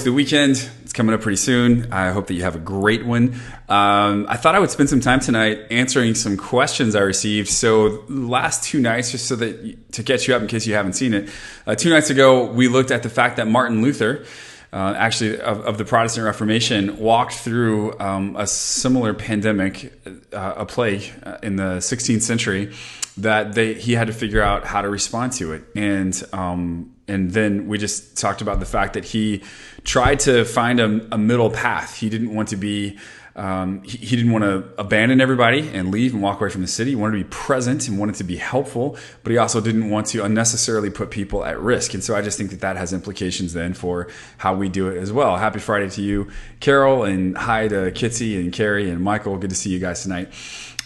The weekend, it's coming up pretty soon. I hope that you have a great one. I thought I would spend some time tonight answering some questions I received. So last two nights, just so that to catch you up in case you haven't seen it, 2 nights ago we looked at the fact that Martin Luther, actually of the Protestant Reformation, walked through a similar pandemic, a plague in the 16th century, that he had to figure out how to respond to it. And then we just talked about the fact that he tried to find a middle path. He didn't want to be, he didn't want to abandon everybody and leave and walk away from the city. He wanted to be present and wanted to be helpful, but he also didn't want to unnecessarily put people at risk. And so I just think that has implications then for how we do it as well. Happy Friday to you, Carol, and hi to Kitsy and Carrie and Michael. Good to see you guys tonight.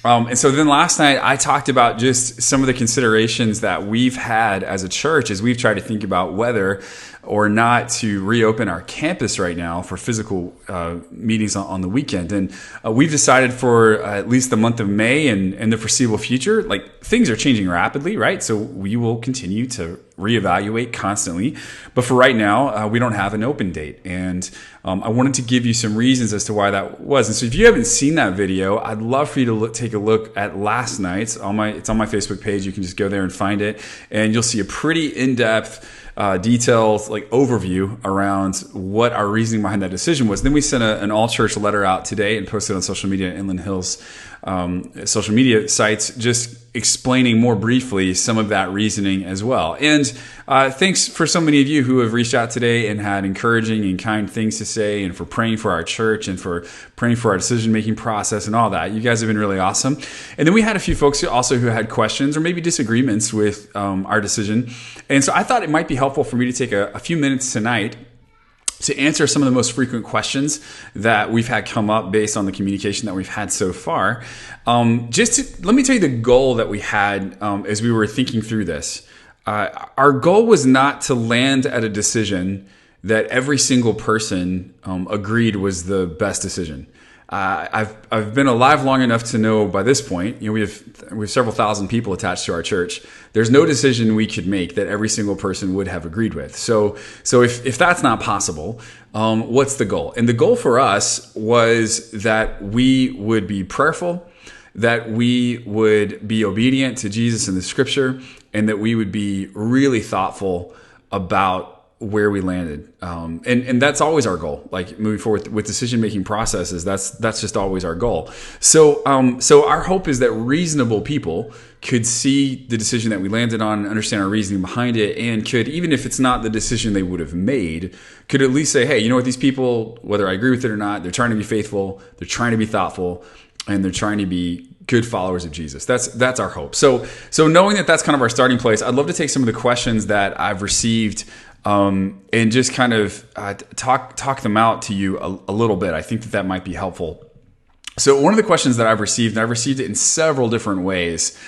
And so then last night I talked about just some of the considerations that we've had as a church as we've tried to think about whether or not to reopen our campus right now for physical meetings on the weekend. And we've decided for at least the month of May and the foreseeable future, like things are changing rapidly, right? So we will continue to reevaluate constantly. But for right now, we don't have an open date. And I wanted to give you some reasons as to why that was. And so if you haven't seen that video, I'd love for you to take a look at last night's. It's on my Facebook page. You can just go there and find it. And you'll see a pretty in-depth detailed overview around what our reasoning behind that decision was. Then we sent an all-church letter out today and posted on social media, Inland Hills social media sites, just explaining more briefly some of that reasoning as well. And thanks for so many of you who have reached out today and had encouraging and kind things to say, and for praying for our church and for praying for our decision-making process and all that. You guys have been really awesome. And then we had a few folks who had questions or maybe disagreements with our decision. And so I thought it might be helpful for me to take a few minutes tonight to answer some of the most frequent questions that we've had come up based on the communication that we've had so far. Let me tell you the goal that we had as we were thinking through this. Our goal was not to land at a decision that every single person agreed was the best decision. I've been alive long enough to know by this point, we have several thousand people attached to our church. There's no decision we could make that every single person would have agreed with. So if that's not possible, what's the goal? And the goal for us was that we would be prayerful, that we would be obedient to Jesus and the Scripture, and that we would be really thoughtful about where we landed. And that's always our goal. Like moving forward with decision-making processes, that's just always our goal. So our hope is that reasonable people could see the decision that we landed on and understand our reasoning behind it, and could, even if it's not the decision they would have made, could at least say, hey, you know what, these people, whether I agree with it or not, they're trying to be faithful, they're trying to be thoughtful, and they're trying to be good followers of Jesus. That's our hope. So knowing that that's kind of our starting place, I'd love to take some of the questions that I've received and just kind of talk them out to you a little bit. I think that might be helpful. So one of the questions that I've received, and I've received it in several different ways,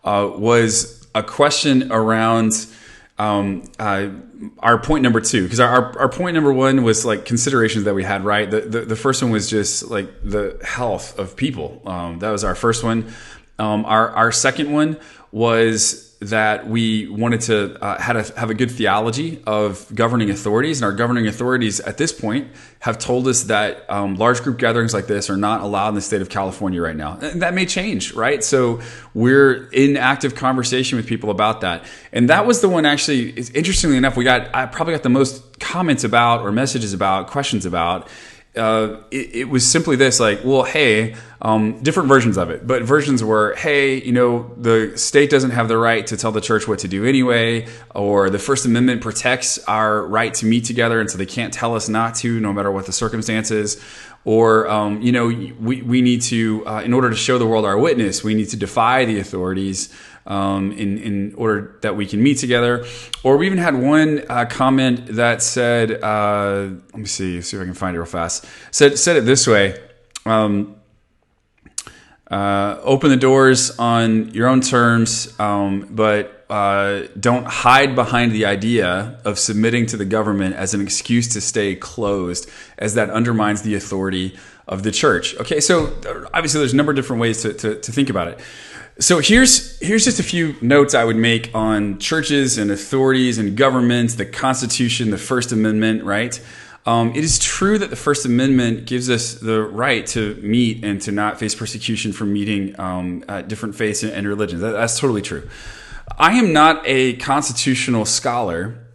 was a question around our point number 2. Because our point number 1 was like considerations that we had, right? The first one was just like the health of people. That was our first one. Our second one was that we wanted to have a good theology of governing authorities. And our governing authorities at this point have told us that large group gatherings like this are not allowed in the state of California right now. And that may change, right? So we're in active conversation with people about that. And that was the one, actually, interestingly enough, I probably got the most comments about, or messages about, questions about. It was simply this, like, well, hey, different versions of it, but versions were, hey, the state doesn't have the right to tell the church what to do anyway, or the First Amendment protects our right to meet together, and so they can't tell us not to, no matter what the circumstances. Or, we need to, in order to show the world our witness, we need to defy the authorities in order that we can meet together. Or we even had one comment that said, let me see if I can find it real fast. Said it this way: open the doors on your own terms, but don't hide behind the idea of submitting to the government as an excuse to stay closed, as that undermines the authority of the church. Okay, so obviously there's a number of different ways to think about it. So here's just a few notes I would make on churches and authorities and governments, the Constitution, the First Amendment, right? It is true that the First Amendment gives us the right to meet and to not face persecution for meeting different faiths and religions. That's totally true. I am not a constitutional scholar,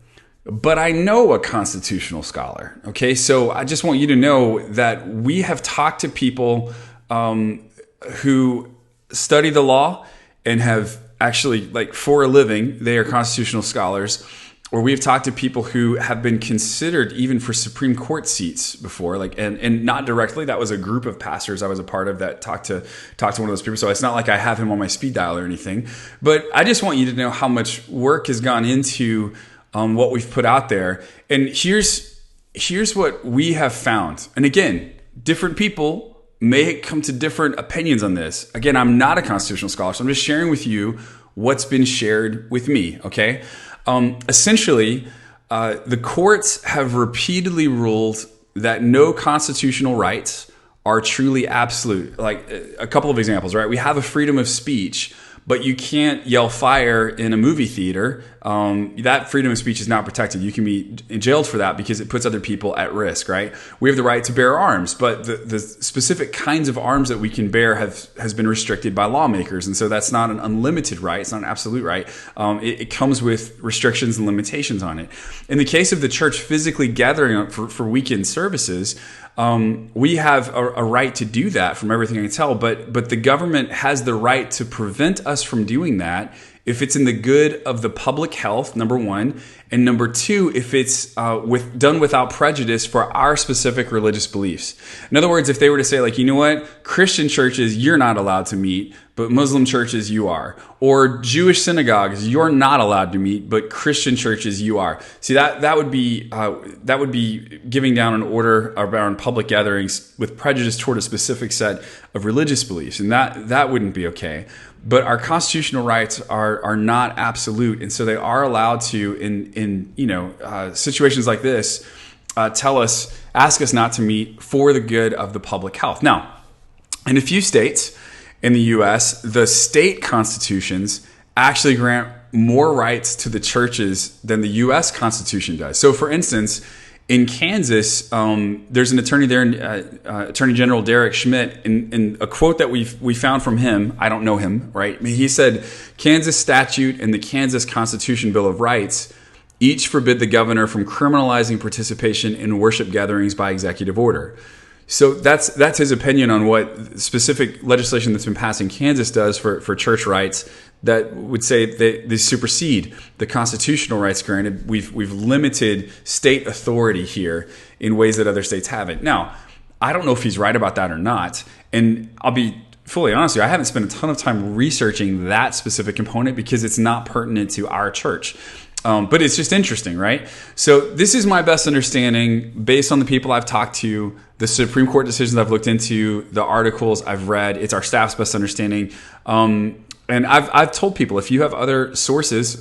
but I know a constitutional scholar. Okay, so I just want you to know that we have talked to people who study the law and have actually, like, for a living, they are constitutional scholars. Or we have talked to people who have been considered even for Supreme Court seats before, like, and not directly. That was a group of pastors I was a part of that talked to one of those people. So it's not like I have him on my speed dial or anything. But I just want you to know how much work has gone into what we've put out there. And here's what we have found. And again, different people may come to different opinions on this. Again, I'm not a constitutional scholar, so I'm just sharing with you what's been shared with me. Okay. Essentially, the courts have repeatedly ruled that no constitutional rights are truly absolute. Like, a couple of examples, right? We have a freedom of speech, but you can't yell fire in a movie theater. That freedom of speech is not protected. You can be jailed for that because it puts other people at risk, right? We have the right to bear arms, but the specific kinds of arms that we can bear has been restricted by lawmakers. And so that's not an unlimited right. It's not an absolute right. It comes with restrictions and limitations on it. In the case of the church physically gathering for weekend services, we have a right to do that from everything I can tell, but the government has the right to prevent us from doing that if it's in the good of the public health, number one, and number two, if it's done without prejudice for our specific religious beliefs. In other words, if they were to say, like, you know what, Christian churches, you're not allowed to meet, but Muslim churches, you are. Or Jewish synagogues, you're not allowed to meet, but Christian churches, you are. See, that would be giving down an order around public gatherings with prejudice toward a specific set of religious beliefs, and that wouldn't be okay. But our constitutional rights are not absolute, and so they are allowed to, in situations like this, ask us not to meet for the good of the public health. Now, in a few states in the U.S., the state constitutions actually grant more rights to the churches than the U.S. Constitution does. So, for instance, in Kansas, there's an attorney there, Attorney General Derek Schmidt, in a quote that we found from him. I don't know him, right? He said, Kansas statute and the Kansas Constitution Bill of Rights each forbid the governor from criminalizing participation in worship gatherings by executive order. So that's his opinion on what specific legislation that's been passed in Kansas does for church rights that would say they supersede the constitutional rights granted. We've limited state authority here in ways that other states haven't. Now, I don't know if he's right about that or not, and I'll be fully honest with you, I haven't spent a ton of time researching that specific component because it's not pertinent to our church. But it's just interesting, right? So this is my best understanding based on the people I've talked to, the Supreme Court decisions I've looked into, the articles I've read. It's our staff's best understanding. And I've told people, if you have other sources,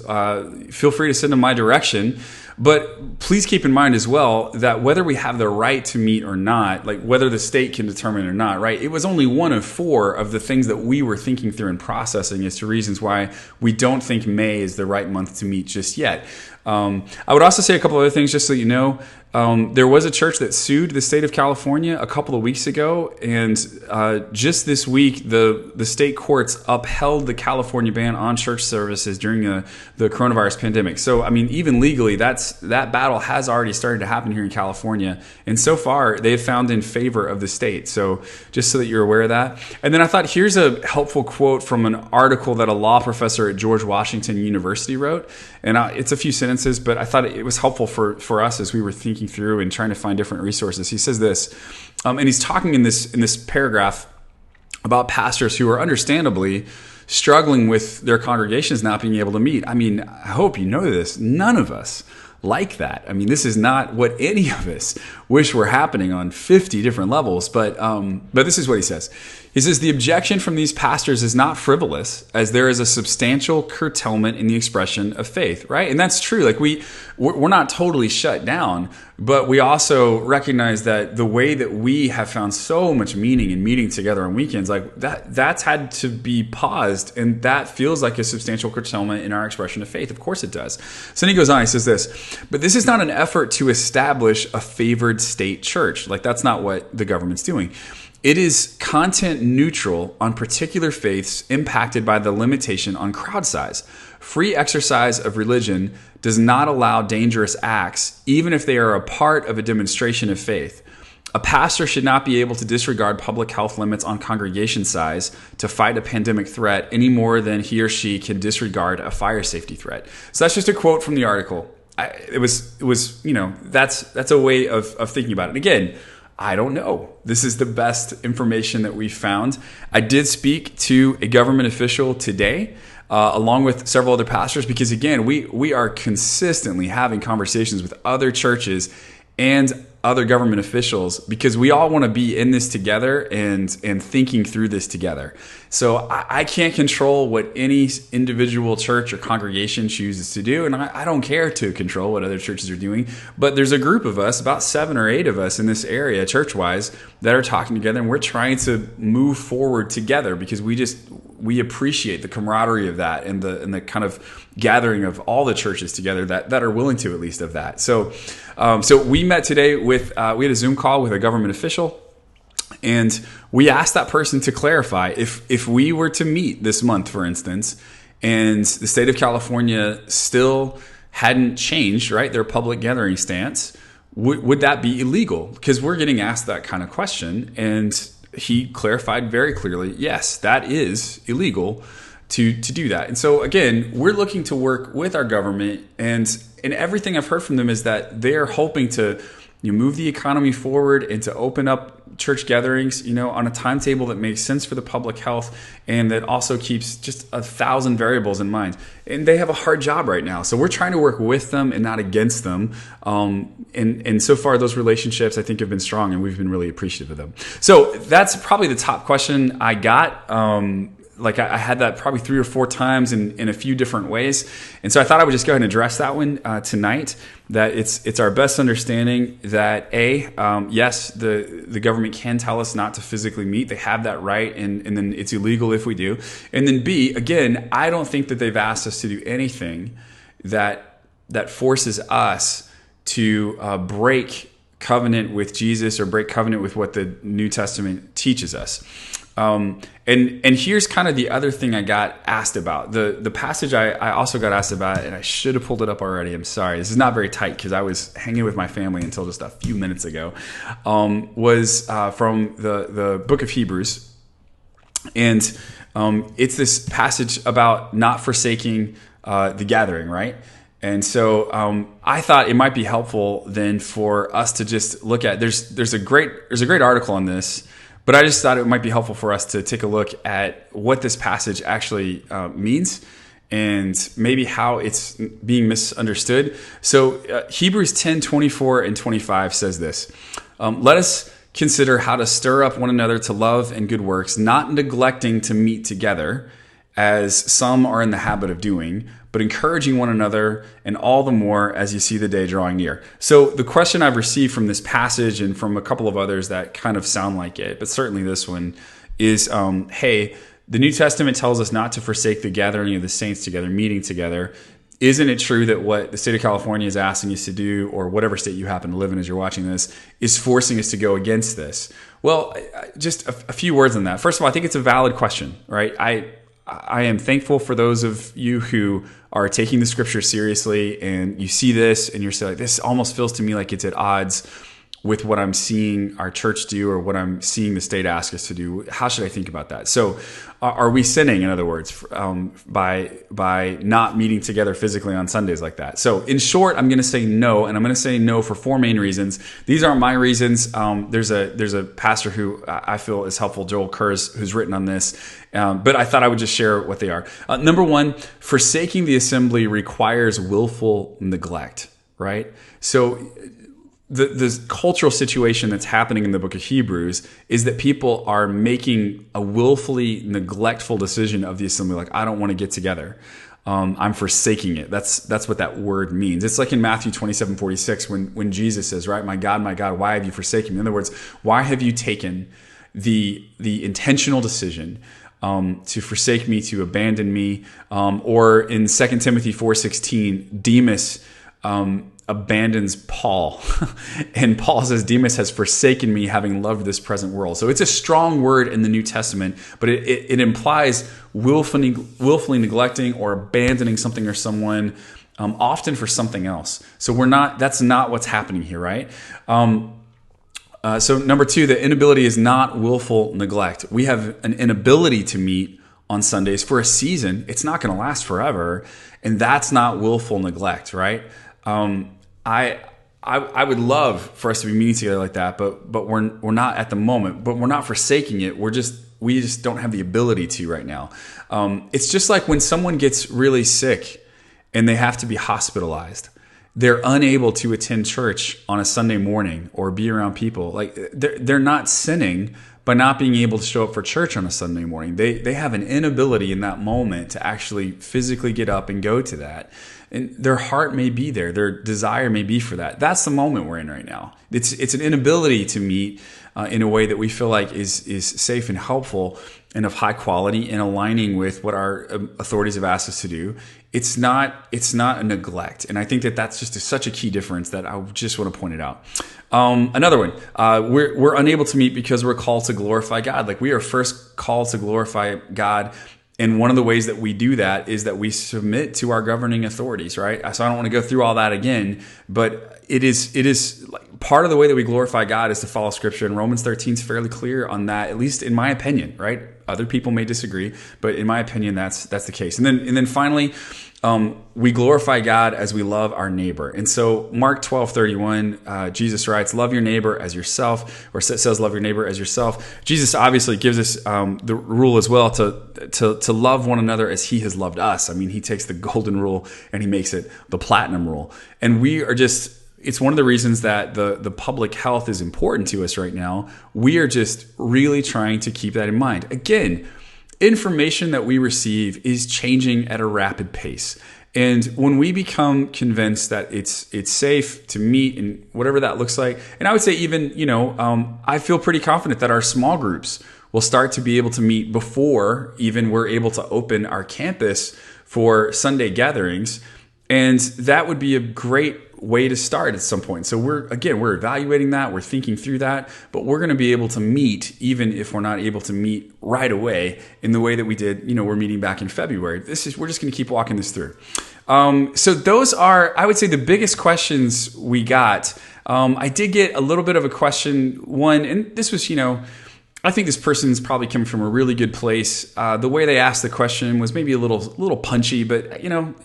feel free to send them my direction. But please keep in mind as well that whether we have the right to meet or not, like whether the state can determine or not, right? It was only one of four of the things that we were thinking through and processing as to reasons why we don't think May is the right month to meet just yet. I would also say a couple other things just so you know. There was a church that sued the state of California a couple of weeks ago, and just this week, the state courts upheld the California ban on church services during the coronavirus pandemic. So, I mean, even legally, that battle has already started to happen here in California, and so far, they've found in favor of the state. So, just so that you're aware of that. And then I thought, here's a helpful quote from an article that a law professor at George Washington University wrote, and it's a few sentences, but I thought it was helpful for us as we were thinking through and trying to find different resources. He says this, and he's talking in this paragraph about pastors who are understandably struggling with their congregations not being able to meet. I mean, I hope you know this. None of us like that. I mean, this is not what any of us wish were happening on 50 different levels. But this is what he says. He says, the objection from these pastors is not frivolous, as there is a substantial curtailment in the expression of faith, right? And that's true. Like we're not totally shut down, but we also recognize that the way that we have found so much meaning in meeting together on weekends, like that's had to be paused, and that feels like a substantial curtailment in our expression of faith. Of course it does. So then he goes on, he says this, but this is not an effort to establish a favored state church. Like that's not what the government's doing. It is content neutral on particular faiths impacted by the limitation on crowd size. Free exercise of religion does not allow dangerous acts, even if they are a part of a demonstration of faith. A pastor should not be able to disregard public health limits on congregation size to fight a pandemic threat any more than he or she can disregard a fire safety threat. So that's just a quote from the article. It was that's a way of thinking about it. And again, I don't know. This is the best information that we found. I did speak to a government official today, along with several other pastors, because again, we are consistently having conversations with other churches and other government officials, because we all want to be in this together and thinking through this together. So I can't control what any individual church or congregation chooses to do, and I don't care to control what other churches are doing. But there's a group of us, about 7 or 8 of us in this area, church-wise, that are talking together, and we're trying to move forward together because we appreciate the camaraderie of that and the kind of gathering of all the churches together that are willing to, at least, of that. So we met today with we had a Zoom call with a government official, and we asked that person to clarify if we were to meet this month, for instance, and the state of California still hadn't changed, right, their public gathering stance, would that be illegal? Because we're getting asked that kind of question, and he clarified very clearly, yes, that is illegal to do that. And so again, we're looking to work with our government, and everything I've heard from them is that they're hoping to move the economy forward and to open up church gatherings, on a timetable that makes sense for the public health and that also keeps just 1,000 variables in mind. And they have a hard job right now. So we're trying to work with them and not against them. And so far, those relationships, I think, have been strong, and we've been really appreciative of them. So that's probably the top question I got. I had that probably 3 or 4 times in a few different ways. And so I thought I would just go ahead and address that one tonight, that it's our best understanding that yes, the government can tell us not to physically meet. They have that right, and then it's illegal if we do. And then B, again, I don't think that they've asked us to do anything that forces us to break covenant with Jesus or break covenant with what the New Testament teaches us. And here's kind of the other thing I got asked about. The passage I also got asked about, and I should have pulled it up already. I'm sorry. This is not very tight because I was hanging with my family until just a few minutes ago. Was from the book of Hebrews. And it's this passage about not forsaking the gathering, right? And so I thought it might be helpful then for us to just look at, there's a great article on this, but I just thought it might be helpful for us to take a look at what this passage actually means and maybe how it's being misunderstood. So Hebrews 10:24 and 25 says this, let us consider how to stir up one another to love and good works, not neglecting to meet together, as some are in the habit of doing, but encouraging one another, and all the more as you see the day drawing near. So the question I've received from this passage and from a couple of others that kind of sound like it, but certainly this one, is, hey, the New Testament tells us not to forsake the gathering of the saints together, meeting together. Isn't it true that what the state of California is asking us to do, or whatever state you happen to live in as you're watching this, is forcing us to go against this? Well, just a few words on that. First of all, I think it's a valid question, right? I am thankful for those of you who are taking the scripture seriously, and you see this and you're saying, this almost feels to me like it's at odds with what I'm seeing our church do or what I'm seeing the state ask us to do. How should I think about that? So are we sinning, in other words, by not meeting together physically on Sundays like that? So in short, I'm going to say no, and I'm going to say no for 4 main reasons. These aren't my reasons. There's a pastor who I feel is helpful, Joel Kurz, who's written on this, but I thought I would just share what they are. Number 1, forsaking the assembly requires willful neglect, right? So the cultural situation that's happening in the book of Hebrews is that people are making a willfully neglectful decision of the assembly. Like, I don't want to get together. I'm forsaking it. That's what that word means. It's like in Matthew 27:46 when Jesus says, right, my God, why have you forsaken me? In other words, why have you taken the intentional decision to forsake me, to abandon me? Or in 2 Timothy 4:16, Demas abandons Paul. And Paul says, Demas has forsaken me, having loved this present world. So it's a strong word in the New Testament, but it implies willfully neglecting or abandoning something or someone, often for something else. So that's not what's happening here, right? So number two, the inability is not willful neglect. We have an inability to meet on Sundays for a season. It's not going to last forever. And that's not willful neglect, right? I would love for us to be meeting together like that, but we're not at the moment. But we're not forsaking it. We just don't have the ability to right now. It's just like when someone gets really sick and they have to be hospitalized. They're unable to attend church on a Sunday morning or be around people. Like they're not sinning by not being able to show up for church on a Sunday morning. They have an inability in that moment to actually physically get up and go to that. And their heart may be there. Their desire may be for that. That's the moment we're in right now. It's an inability to meet in a way that we feel like is safe and helpful and of high quality and aligning with what our authorities have asked us to do. It's not a neglect. And I think that's just such a key difference that I just want to point it out. Another one, we're unable to meet because we're called to glorify God. Like, we are first called to glorify God. And one of the ways that we do that is that we submit to our governing authorities, right? So I don't want to go through all that again, but it is like part of the way that we glorify God is to follow Scripture. And Romans 13 is fairly clear on that, at least in my opinion, right? Other people may disagree, but in my opinion, that's the case. And then finally, we glorify God as we love our neighbor. And so Mark 12:31, Jesus writes, love your neighbor as yourself, or says love your neighbor as yourself. Jesus obviously gives us the rule as well to love one another as he has loved us. I mean, he takes the golden rule and he makes it the platinum rule. And we are just, it's one of the reasons that the public health is important to us right now. We are just really trying to keep that in mind. Again, information that we receive is changing at a rapid pace. And when we become convinced that it's safe to meet and whatever that looks like, and I would say even, I feel pretty confident that our small groups will start to be able to meet before even we're able to open our campus for Sunday gatherings. And that would be a great way to start at some point. So we're evaluating that, we're thinking through that, but we're going to be able to meet even if we're not able to meet right away in the way that we did, we're meeting back in February. We're just going to keep walking this through. So those are, I would say, the biggest questions we got. I did get a little bit of a question, one, and this was, I think this person's probably coming from a really good place. The way they asked the question was maybe a little punchy, but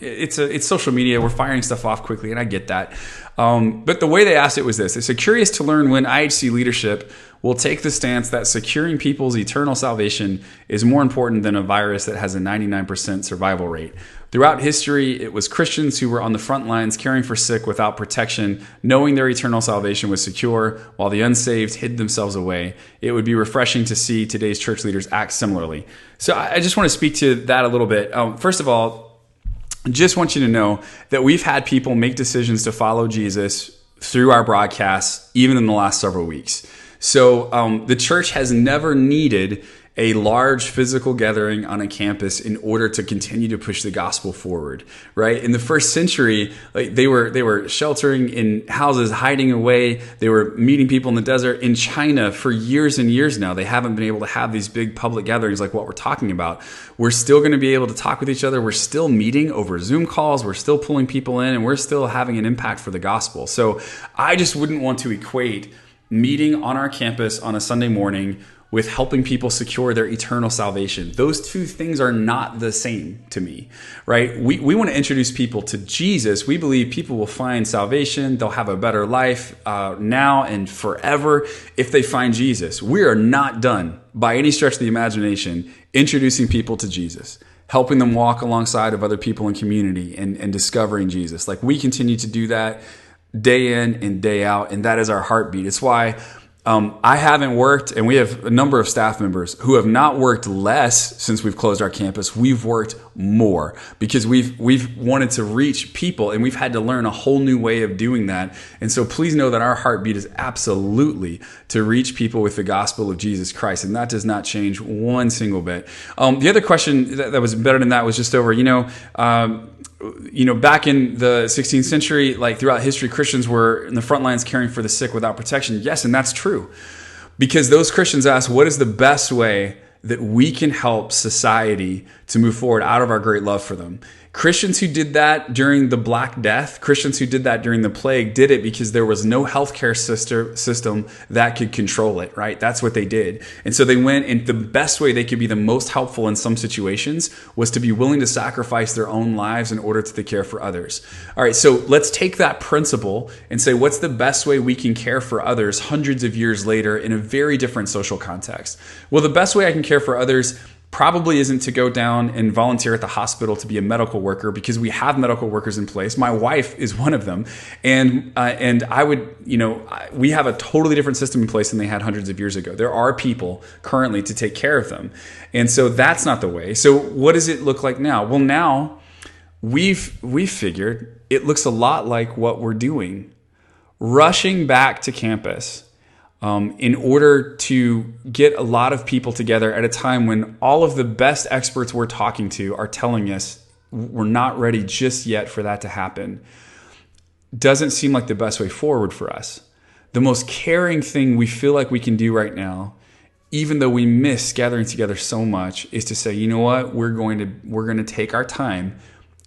it's social media. We're firing stuff off quickly, and I get that. But the way they asked it was this: they said, curious to learn when IHC leadership will take the stance that securing people's eternal salvation is more important than a virus that has a 99% survival rate. Throughout history, it was Christians who were on the front lines caring for sick without protection, knowing their eternal salvation was secure, while the unsaved hid themselves away. It would be refreshing to see today's church leaders act similarly. So I just want to speak to that a little bit. First of all, just want you to know that we've had people make decisions to follow Jesus through our broadcasts, even in the last several weeks. So the church has never needed a large physical gathering on a campus in order to continue to push the gospel forward, right? In the first century, like they were sheltering in houses, hiding away. They were meeting people in the desert. In China, for years and years now, they haven't been able to have these big public gatherings like what we're talking about. We're still going to be able to talk with each other. We're still meeting over Zoom calls. We're still pulling people in, and we're still having an impact for the gospel. So I just wouldn't want to equate meeting on our campus on a Sunday morning with helping people secure their eternal salvation. Those two things are not the same to me, right? We want to introduce people to Jesus. We believe people will find salvation. They'll have a better life now and forever if they find Jesus. We are not done by any stretch of the imagination introducing people to Jesus, helping them walk alongside of other people in community and discovering Jesus. Like, we continue to do that day in and day out, and that is our heartbeat. It's why I haven't worked, and we have a number of staff members who have not worked less since we've closed our campus. We've worked more because we've wanted to reach people, and we've had to learn a whole new way of doing that. And so please know that our heartbeat is absolutely to reach people with the gospel of Jesus Christ, and that does not change one single bit. The other question that was better than that was just over, back in the 16th century, like throughout history, Christians were in the front lines caring for the sick without protection. Yes, and that's true. Because those Christians asked, what is the best way that we can help society to move forward out of our great love for them? Christians who did that during the Black Death, Christians who did that during the plague, did it because there was no healthcare system that could control it, right? That's what they did. And so they went, and the best way they could be the most helpful in some situations was to be willing to sacrifice their own lives in order to care for others. All right, so let's take that principle and say, what's the best way we can care for others hundreds of years later in a very different social context? Well, the best way I can care for others probably isn't to go down and volunteer at the hospital to be a medical worker, because we have medical workers in place. My wife is one of them. And I would, we have a totally different system in place than they had hundreds of years ago. There are people currently to take care of them. And so that's not the way. So what does it look like now? Well, now we've figured it looks a lot like what we're doing. Rushing back to campus in order to get a lot of people together at a time when all of the best experts we're talking to are telling us we're not ready just yet for that to happen, doesn't seem like the best way forward for us. The most caring thing we feel like we can do right now, even though we miss gathering together so much, is to say, you know what, we're going to take our time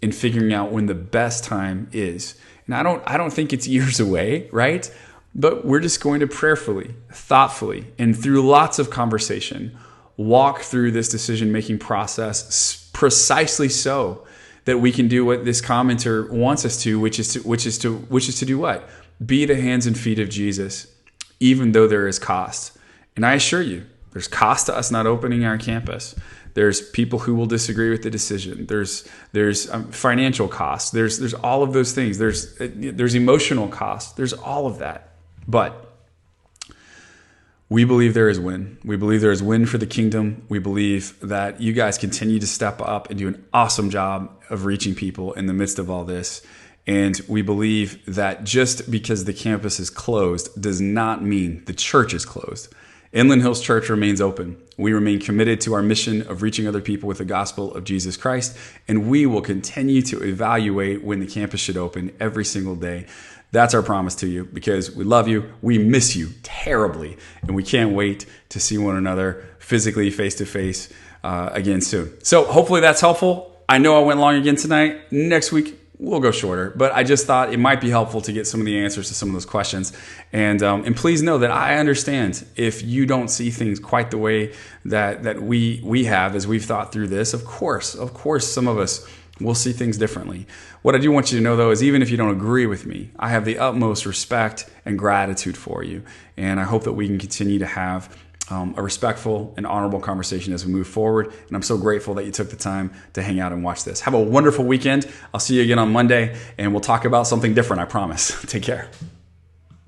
in figuring out when the best time is. And I don't think it's years away, right? But we're just going to prayerfully, thoughtfully, and through lots of conversation, walk through this decision-making process precisely so that we can do what this commenter wants us to, which is to do what? Be the hands and feet of Jesus, even though there is cost. And I assure you, there's cost to us not opening our campus. There's people who will disagree with the decision. There's financial costs. There's all of those things. There's emotional costs. There's all of that. But we believe there is win. We believe there is win for the kingdom. We believe that you guys continue to step up and do an awesome job of reaching people in the midst of all this. And we believe that just because the campus is closed does not mean the church is closed. Inland Hills Church remains open. We remain committed to our mission of reaching other people with the gospel of Jesus Christ, and we will continue to evaluate when the campus should open every single day. That's our promise to you, because we love you, we miss you terribly, and we can't wait to see one another physically, face-to-face again soon. So hopefully that's helpful. I know I went long again tonight. Next week, we'll go shorter, but I just thought it might be helpful to get some of the answers to some of those questions. And please know that I understand if you don't see things quite the way that we have as we've thought through this. Of course, some of us will see things differently. What I do want you to know, though, is even if you don't agree with me, I have the utmost respect and gratitude for you. And I hope that we can continue to have a respectful and honorable conversation as we move forward. And I'm so grateful that you took the time to hang out and watch this. Have a wonderful weekend. I'll see you again on Monday, and we'll talk about something different, I promise. Take care.